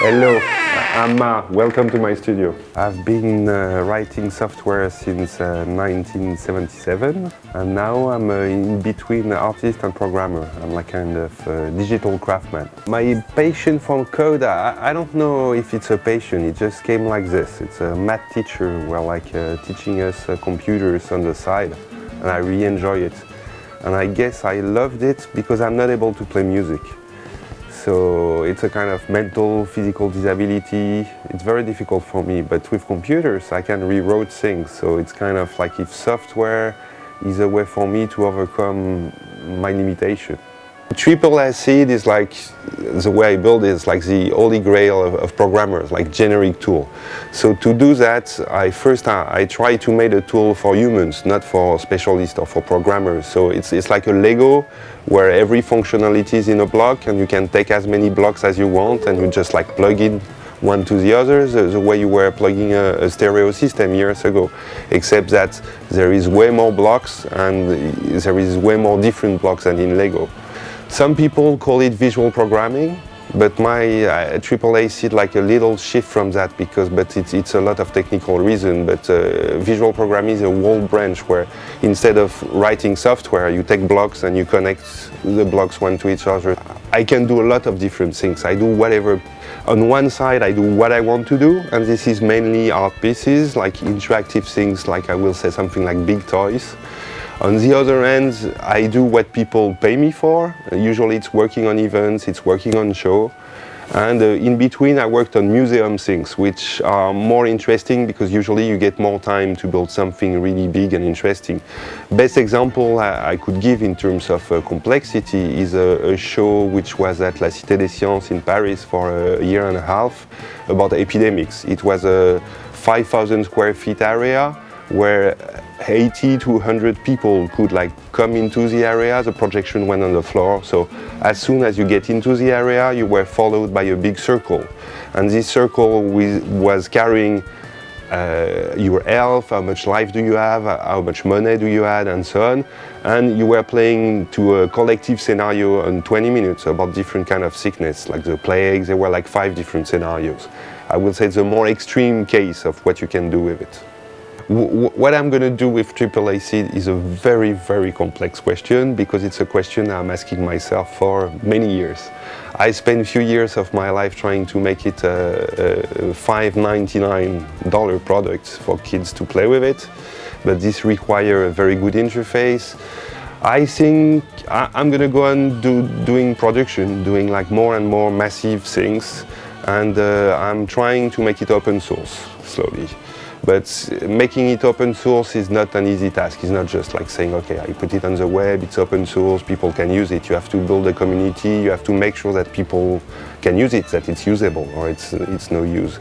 Hello, I'm Maa. Welcome to my studio. I've been writing software since 1977, and now I'm in between artist and programmer. I'm like kind of digital craftsman. My passion for code, I don't know if it's a passion, it just came like this. It's a math teacher who are teaching us computers on the side, and I really enjoy it. And I guess I loved it because I'm not able to play music. So it's a kind of mental, physical disability. It's very difficult for me, but with computers I can rewrite things. So it's kind of like if software is a way for me to overcome my limitation. AAASeed is like, the way I build it is like the holy grail of programmers, like generic tool. So to do that, I try to make a tool for humans, not for specialists or for programmers. So it's like a Lego where every functionality is in a block and you can take as many blocks as you want and you just like plug in one to the other, the way you were plugging a stereo system years ago, except that there is way more blocks and there is way more different blocks than in Lego. Some people call it visual programming, but my AAASeed like a little shift from that but it's a lot of technical reason. But visual programming is a whole branch where instead of writing software, you take blocks and you connect the blocks one to each other. I can do a lot of different things. I do whatever. On one side, I do what I want to do, and this is mainly art pieces, like interactive things, like I will say something like big toys. On the other hand, I do what people pay me for. Usually it's working on events, it's working on show. And in between I worked on museum things, which are more interesting because usually you get more time to build something really big and interesting. Best example I could give in terms of complexity is a show which was at La Cité des Sciences in Paris for a year and a half about epidemics. It was a 5,000 square feet area where 80 to 100 people could come into the area. The projection went on the floor, so as soon as you get into the area you were followed by a big circle, and this circle was carrying your health, how much life do you have, how much money do you have, and so on, and you were playing to a collective scenario in 20 minutes about different kind of sickness, like the plague. There were like 5 different scenarios. I will say it's a more extreme case of what you can do with it. What I'm going to do with AAASeed is a very, very complex question because it's a question I'm asking myself for many years. I spent a few years of my life trying to make it a $5.99 product for kids to play with it, but this requires a very good interface. I think I'm going to go on doing production, doing like more and more massive things, and I'm trying to make it open source slowly. But making it open source is not an easy task. It's not just like saying, okay, I put it on the web, it's open source, people can use it. You have to build a community, you have to make sure that people can use it, that it's usable or it's no use.